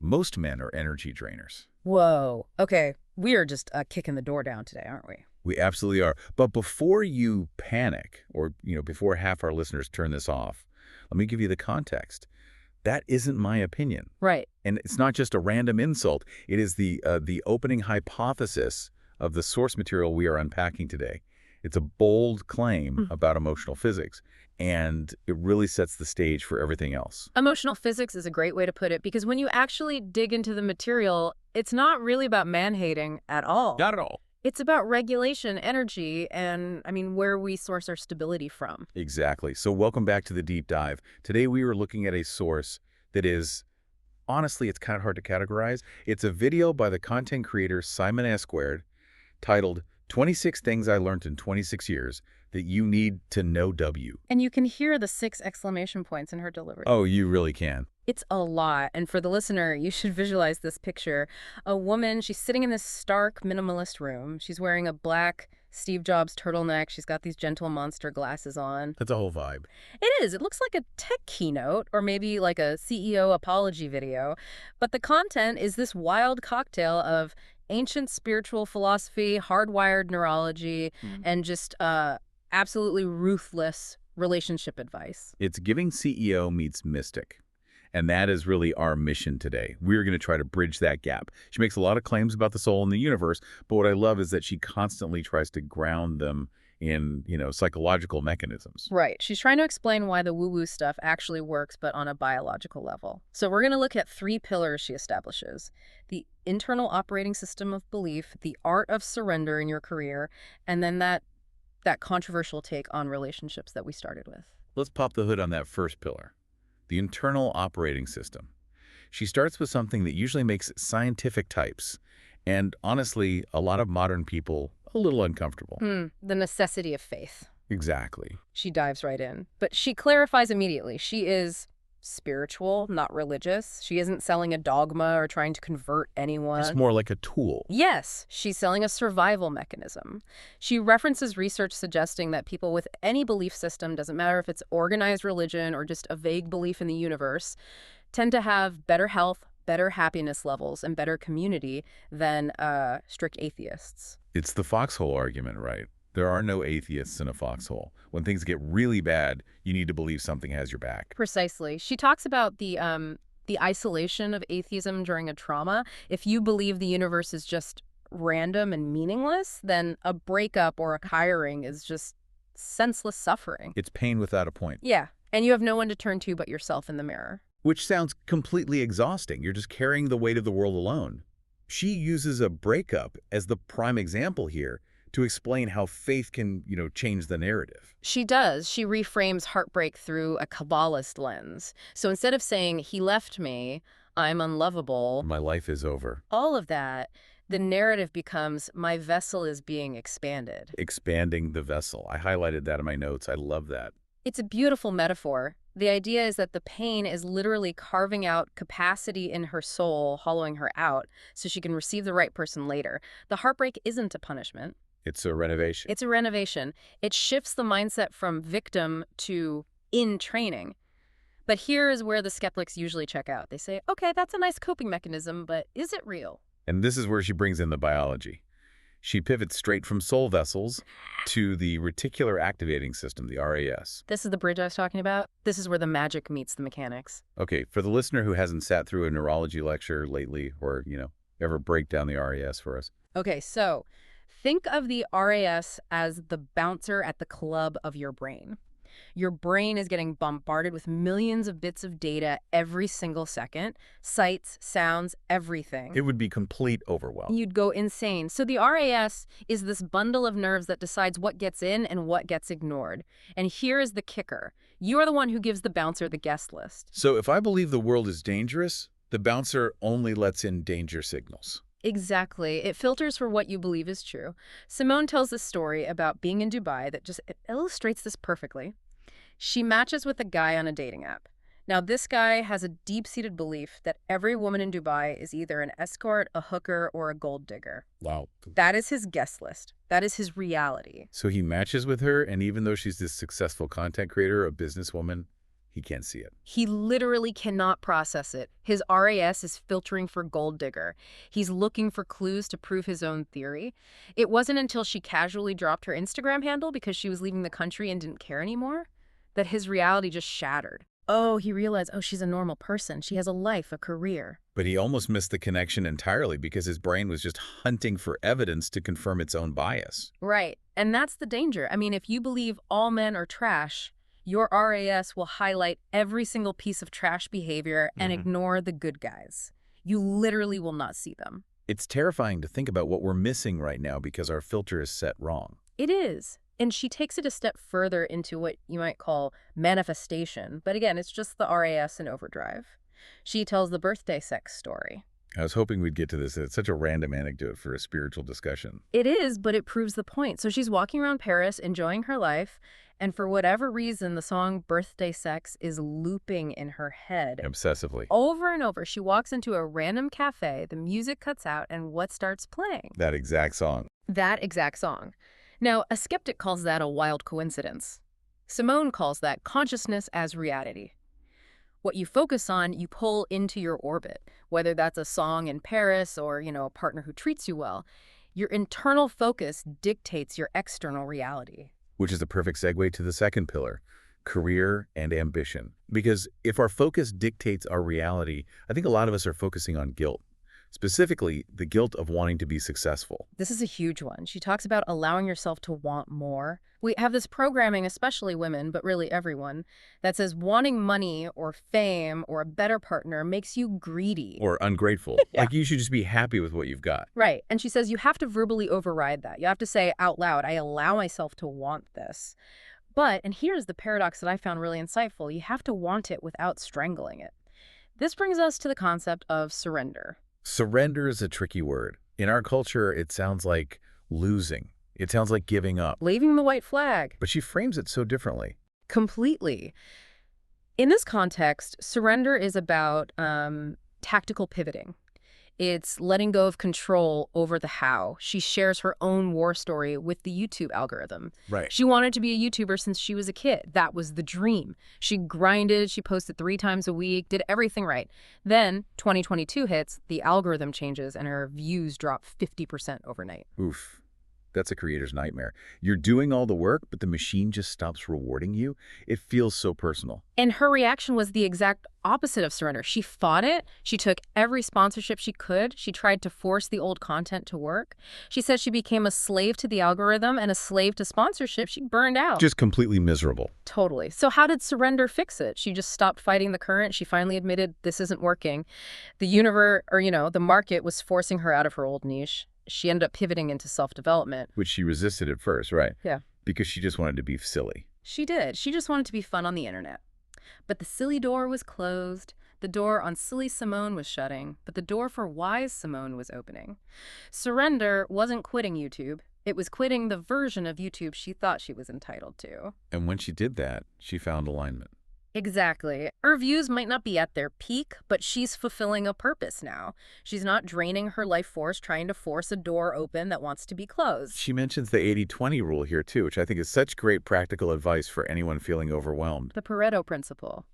Most men are energy drainers. Whoa. Okay. We are just kicking the door down today, aren't we? We absolutely are. But before you panic, or before half our listeners turn this off, let me give you the context. That isn't my opinion. Right. And it's not just a random insult. It is the opening hypothesis of the source material we are unpacking today. It's a bold claim about emotional physics, and it really sets the stage for everything else. Emotional physics is a great way to put it because when you actually dig into the material, it's not really about man-hating at all. Not at all. It's about regulation, energy, and, where we source our stability from. Exactly. So welcome back to the deep dive. Today we are looking at a source that is, honestly, it's kind of hard to categorize. It's a video by the content creator Simon S. titled 26 Things I Learned in 26 Years That You Need to Know W. And you can hear the 6 exclamation points in her delivery. Oh, you really can. It's a lot. And for the listener, you should visualize this picture. A woman, she's sitting in this stark minimalist room. She's wearing a black Steve Jobs turtleneck. She's got these gentle monster glasses on. That's a whole vibe. It is. It looks like a tech keynote or maybe like a CEO apology video. But the content is this wild cocktail of ancient spiritual philosophy, hardwired neurology, and just absolutely ruthless relationship advice. It's giving CEO meets mystic. And that is really our mission today. We're going to try to bridge that gap. She makes a lot of claims about the soul and the universe, but what I love is that she constantly tries to ground them in, psychological mechanisms. Right. She's trying to explain why the woo-woo stuff actually works, but on a biological level. So we're going to look at 3 pillars she establishes: the internal operating system of belief, the art of surrender in your career, and then that controversial take on relationships that we started with. Let's pop the hood on that first pillar. The internal operating system. She starts with something that usually makes scientific types, and honestly, a lot of modern people a little uncomfortable. The necessity of faith. Exactly. She dives right in. But she clarifies immediately. She is spiritual, not religious. She isn't selling a dogma or trying to convert anyone. It's more like a tool. Yes, she's selling a survival mechanism. She references research suggesting that people with any belief system, doesn't matter if it's organized religion or just a vague belief in the universe, tend to have better health, better happiness levels, and better community than strict atheists. It's the foxhole argument, right? There are no atheists in a foxhole. When things get really bad, you need to believe something has your back. Precisely. She talks about the isolation of atheism during a trauma. If you believe the universe is just random and meaningless, then a breakup or a hiring is just senseless suffering. It's pain without a point. Yeah, and you have no one to turn to but yourself in the mirror. Which sounds completely exhausting. You're just carrying the weight of the world alone. She uses a breakup as the prime example here to explain how faith can, change the narrative. She does. She reframes heartbreak through a Kabbalist lens. So instead of saying, he left me, I'm unlovable, My life is over. all of that, the narrative becomes, my vessel is being expanded. Expanding the vessel. I highlighted that in my notes. I love that. It's a beautiful metaphor. The idea is that the pain is literally carving out capacity in her soul, hollowing her out, so she can receive the right person later. The heartbreak isn't a punishment. It's a renovation. It's a renovation. It shifts the mindset from victim to in training. But here is where the skeptics usually check out. They say, okay, that's a nice coping mechanism, but is it real? And this is where she brings in the biology. She pivots straight from soul vessels to the reticular activating system, the RAS. This is the bridge I was talking about. This is where the magic meets the mechanics. Okay, for the listener who hasn't sat through a neurology lecture lately or, ever break down the RAS for us. Okay, so think of the RAS as the bouncer at the club of your brain. Your brain is getting bombarded with millions of bits of data every single second, sights, sounds, everything. It would be complete overwhelm. You'd go insane. So the RAS is this bundle of nerves that decides what gets in and what gets ignored. And here is the kicker. You're the one who gives the bouncer the guest list. So if I believe the world is dangerous, the bouncer only lets in danger signals. Exactly. It filters for what you believe is true. Simone tells this story about being in Dubai that just illustrates this perfectly. She matches with a guy on a dating app. Now, this guy has a deep-seated belief that every woman in Dubai is either an escort, a hooker, or a gold digger. Wow. That is his guest list. That is his reality. So he matches with her, and even though she's this successful content creator, a businesswoman, He can't see it. He literally cannot process it. His RAS is filtering for gold digger. He's looking for clues to prove his own theory. It wasn't until she casually dropped her Instagram handle because she was leaving the country and didn't care anymore that his reality just shattered. Oh, he realized, oh, she's a normal person. She has a life, a career. But he almost missed the connection entirely because his brain was just hunting for evidence to confirm its own bias. Right. And that's the danger. I mean, if you believe all men are trash, your RAS will highlight every single piece of trash behavior and ignore the good guys. You literally will not see them. It's terrifying to think about what we're missing right now because our filter is set wrong. It is. And she takes it a step further into what you might call manifestation. But again, it's just the RAS in overdrive. She tells the birthday sex story. I was hoping we'd get to this. It's such a random anecdote for a spiritual discussion. It is, but it proves the point. So she's walking around Paris, enjoying her life, and for whatever reason, the song Birthday Sex is looping in her head. Obsessively. Over and over, she walks into a random cafe, the music cuts out, and what starts playing? That exact song. That exact song. Now, a skeptic calls that a wild coincidence. Simone calls that consciousness as reality. What you focus on, you pull into your orbit, whether that's a song in Paris or, a partner who treats you well. Your internal focus dictates your external reality. Which is a perfect segue to the second pillar, career and ambition. Because if our focus dictates our reality, I think a lot of us are focusing on guilt. Specifically, the guilt of wanting to be successful. This is a huge one. She talks about allowing yourself to want more. We have this programming, especially women, but really everyone, that says wanting money or fame or a better partner makes you greedy. Or ungrateful. Yeah. Like you should just be happy with what you've got. Right. And she says you have to verbally override that. You have to say out loud, I allow myself to want this. But, and here's the paradox that I found really insightful, you have to want it without strangling it. This brings us to the concept of surrender. Surrender is a tricky word. In our culture, it sounds like losing. It sounds like giving up. Waving the white flag. But she frames it so differently. Completely. In this context, surrender is about tactical pivoting. It's letting go of control over the how. She shares her own war story with the YouTube algorithm. Right. She wanted to be a YouTuber since she was a kid. That was the dream. She grinded, she posted 3 times a week, did everything right. Then 2022 hits, the algorithm changes, and her views drop 50% overnight. Oof. That's a creator's nightmare. You're doing all the work, but the machine just stops rewarding you. It feels so personal. And her reaction was the exact opposite of surrender. She fought it. She took every sponsorship she could. She tried to force the old content to work. She said she became a slave to the algorithm and a slave to sponsorship. She burned out. Just completely miserable. Totally. So how did surrender fix it? She just stopped fighting the current. She finally admitted this isn't working. The universe, or, the market was forcing her out of her old niche. She ended up pivoting into self-development. Which she resisted at first, right? Yeah. Because she just wanted to be silly. She did. She just wanted to be fun on the internet. But the silly door was closed. The door on silly Simone was shutting, but the door for wise Simone was opening. Surrender wasn't quitting YouTube. It was quitting the version of YouTube she thought she was entitled to. And when she did that, she found alignment. Exactly. Her views might not be at their peak, but she's fulfilling a purpose now. She's not draining her life force trying to force a door open that wants to be closed. She mentions the 80-20 rule here, too, which I think is such great practical advice for anyone feeling overwhelmed. The Pareto principle.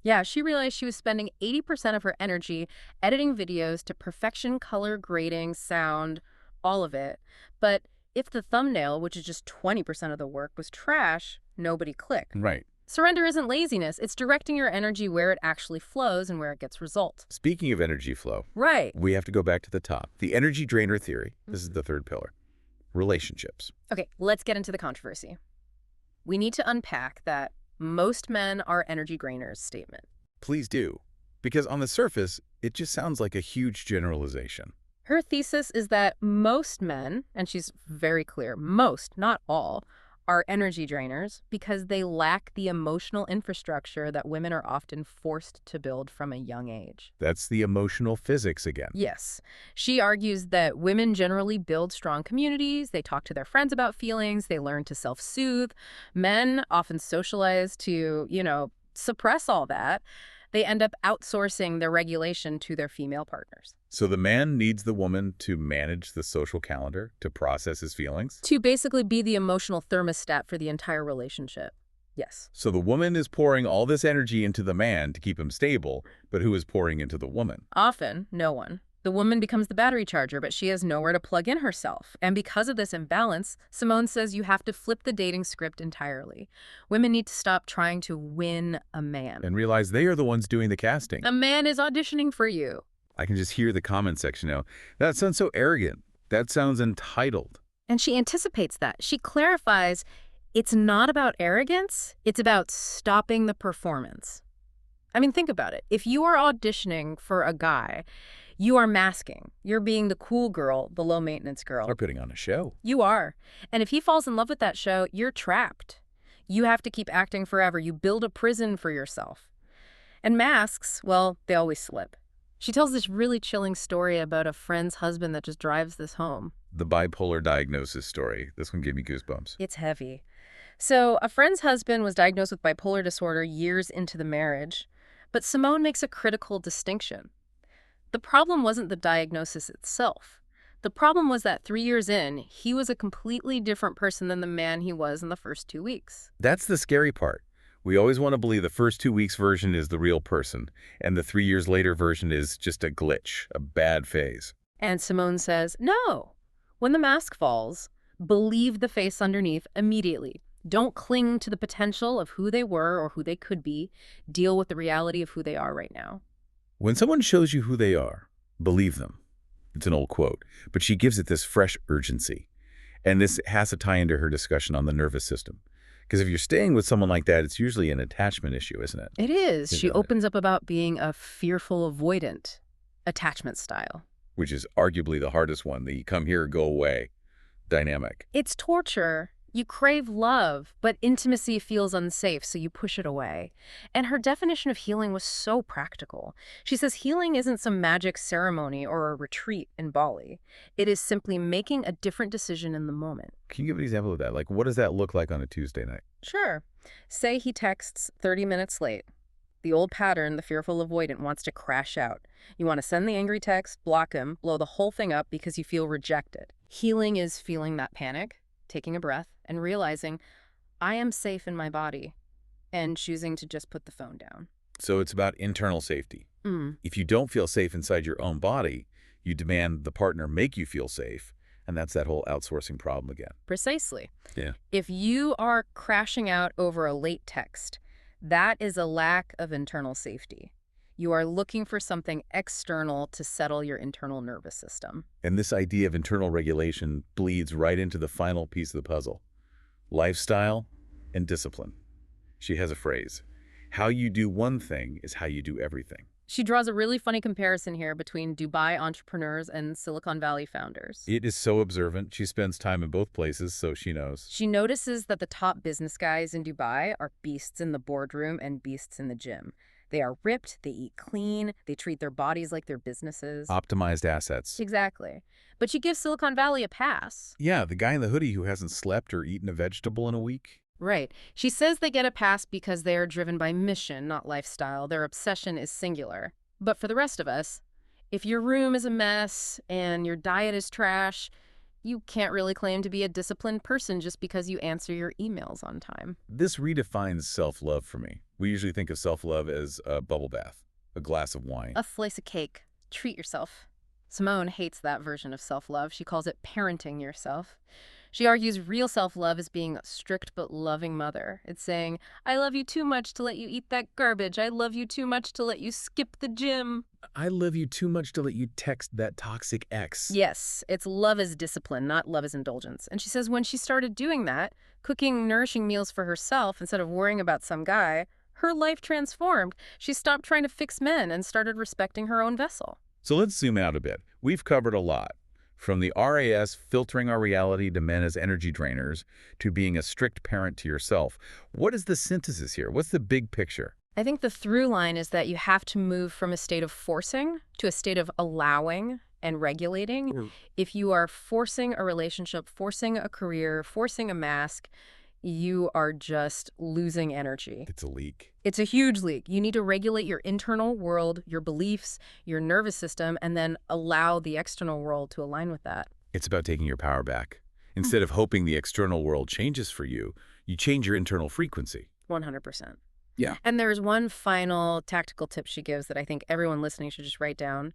Yeah, she realized she was spending 80% of her energy editing videos to perfection, color, grading, sound, all of it. But if the thumbnail, which is just 20% of the work, was trash, nobody clicked. Right. Surrender isn't laziness. It's directing your energy where it actually flows and where it gets results. Speaking of energy flow, Right. we have to go back to the top. The energy drainer theory. This is the third pillar. Relationships. Okay, let's get into the controversy. We need to unpack that most men are energy drainers statement. Please do. Because on the surface, it just sounds like a huge generalization. Her thesis is that most men, and she's very clear, most, not all, are energy drainers because they lack the emotional infrastructure that women are often forced to build from a young age. That's the emotional physics again. Yes. She argues that women generally build strong communities, they talk to their friends about feelings, they learn to self-soothe. Men often socialize to, suppress all that. They end up outsourcing their regulation to their female partners. So the man needs the woman to manage the social calendar, to process his feelings? To basically be the emotional thermostat for the entire relationship. Yes. So the woman is pouring all this energy into the man to keep him stable, but who is pouring into the woman? Often, no one. The woman becomes the battery charger, but she has nowhere to plug in herself. And because of this imbalance, Simone says you have to flip the dating script entirely. Women need to stop trying to win a man. And realize they are the ones doing the casting. A man is auditioning for you. I can just hear the comment section now. That sounds so arrogant. That sounds entitled. And she anticipates that. She clarifies it's not about arrogance, it's about stopping the performance. I mean, think about it. If you are auditioning for a guy, you are masking. You're being the cool girl, the low-maintenance girl. Or putting on a show. You are. And if he falls in love with that show, you're trapped. You have to keep acting forever. You build a prison for yourself. And masks, well, they always slip. She tells this really chilling story about a friend's husband that just drives this home. The bipolar diagnosis story. This one gave me goosebumps. It's heavy. So a friend's husband was diagnosed with bipolar disorder years into the marriage, but Simone makes a critical distinction. The problem wasn't the diagnosis itself. The problem was that 3 years in, he was a completely different person than the man he was in the first 2 weeks. That's the scary part. We always want to believe the first 2 weeks version is the real person, and the 3 years later version is just a glitch, a bad phase. And Simone says, no. When the mask falls, believe the face underneath immediately. Don't cling to the potential of who they were or who they could be. Deal with the reality of who they are right now. When someone shows you who they are, believe them. It's an old quote, but she gives it this fresh urgency. And this has to tie into her discussion on the nervous system. Because if you're staying with someone like that, it's usually an attachment issue, isn't it? It is. She opens up about being a fearful avoidant attachment style. Which is arguably the hardest one, the come here, go away dynamic. It's torture. You crave love, but intimacy feels unsafe, so you push it away. And her definition of healing was so practical. She says healing isn't some magic ceremony or a retreat in Bali. It is simply making a different decision in the moment. Can you give an example of that? Like, what does that look like on a Tuesday night? Sure. Say he texts 30 minutes late. The old pattern, the fearful avoidant, wants to crash out. You want to send the angry text, block him, blow the whole thing up because you feel rejected. Healing is feeling that panic, taking a breath, and realizing, I am safe in my body, and choosing to just put the phone down. So it's about internal safety. Mm. If you don't feel safe inside your own body, you demand the partner make you feel safe, and that's that whole outsourcing problem again. Precisely. Yeah. If you are crashing out over a late text, that is a lack of internal safety. You are looking for something external to settle your internal nervous system. And this idea of internal regulation bleeds right into the final piece of the puzzle. Lifestyle and discipline. She has a phrase. How you do one thing is how you do everything. She draws a really funny comparison here between Dubai entrepreneurs and Silicon Valley founders. It is so observant. She spends time in both places, so she knows. She notices that the top business guys in Dubai are beasts in the boardroom and beasts in the gym. They are ripped, they eat clean, they treat their bodies like their businesses. Optimized assets. Exactly. But she gives Silicon Valley a pass. Yeah, the guy in the hoodie who hasn't slept or eaten a vegetable in a week. Right. She says they get a pass because they are driven by mission, not lifestyle. Their obsession is singular. But for the rest of us, if your room is a mess and your diet is trash, you can't really claim to be a disciplined person just because you answer your emails on time. This redefines self-love for me. We usually think of self-love as a bubble bath, a glass of wine. A slice of cake. Treat yourself. Simone hates that version of self-love. She calls it parenting yourself. She argues real self-love is being a strict but loving mother. It's saying, I love you too much to let you eat that garbage. I love you too much to let you skip the gym. I love you too much to let you text that toxic ex. Yes, it's love as discipline, not love as indulgence. And she says when she started doing that, cooking nourishing meals for herself instead of worrying about some guy, her life transformed. She stopped trying to fix men and started respecting her own vessel. So let's zoom out a bit. We've covered a lot. From the RAS filtering our reality to men as energy drainers, to being a strict parent to yourself. What is the synthesis here? What's the big picture? I think the through line is that you have to move from a state of forcing to a state of allowing and regulating. If you are forcing a relationship, forcing a career, forcing a mask, you are just losing energy. It's a leak. It's a huge leak. You need to regulate your internal world, your beliefs, your nervous system, and then allow the external world to align with that. It's about taking your power back. Instead of hoping the external world changes for you, you change your internal frequency. 100%. Yeah. And there's one final tactical tip she gives that I think everyone listening should just write down: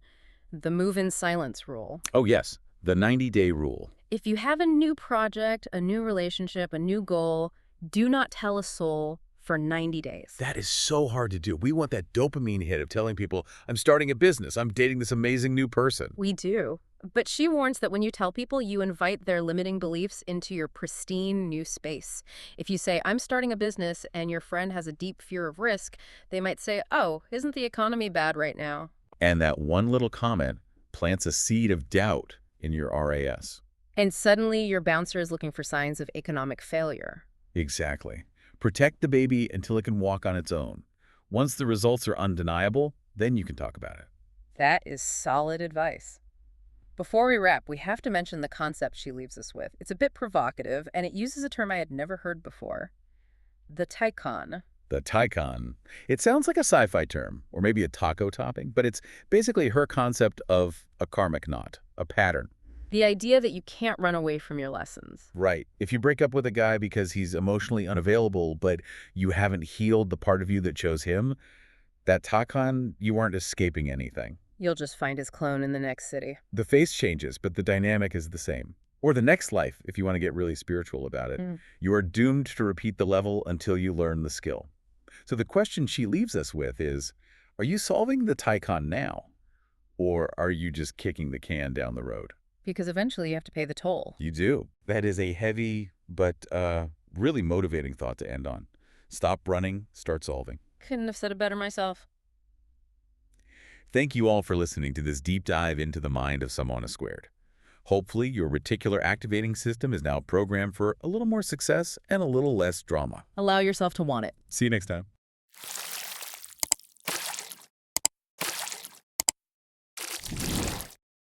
the move-in silence rule. Oh, yes. The 90-day rule. If you have a new project, a new relationship, a new goal, do not tell a soul for 90 days. That is so hard to do. We want that dopamine hit of telling people, I'm starting a business, I'm dating this amazing new person. We do. But she warns that when you tell people, you invite their limiting beliefs into your pristine new space. If you say, I'm starting a business, and your friend has a deep fear of risk, they might say, oh, isn't the economy bad right now? And that one little comment plants a seed of doubt in your RAS. And suddenly your bouncer is looking for signs of economic failure. Exactly. Protect the baby until it can walk on its own. Once the results are undeniable, then you can talk about it. That is solid advice. Before we wrap, we have to mention the concept she leaves us with. It's a bit provocative, and it uses a term I had never heard before: the taikon. The taikon. It sounds like a sci-fi term, or maybe a taco topping, but it's basically her concept of a karmic knot, a pattern. The idea that you can't run away from your lessons. Right. If you break up with a guy because he's emotionally unavailable, but you haven't healed the part of you that chose him, that taikon, you aren't escaping anything. You'll just find his clone in the next city. The face changes, but the dynamic is the same. Or the next life, if you want to get really spiritual about it. You are doomed to repeat the level until you learn the skill. So the question she leaves us with is, are you solving the taikon now? Or are you just kicking the can down the road? Because eventually you have to pay the toll. You do. That is a heavy but really motivating thought to end on. Stop running, start solving. Couldn't have said it better myself. Thank you all for listening to this deep dive into the mind of Simona Squared. Hopefully, your reticular activating system is now programmed for a little more success and a little less drama. Allow yourself to want it. See you next time.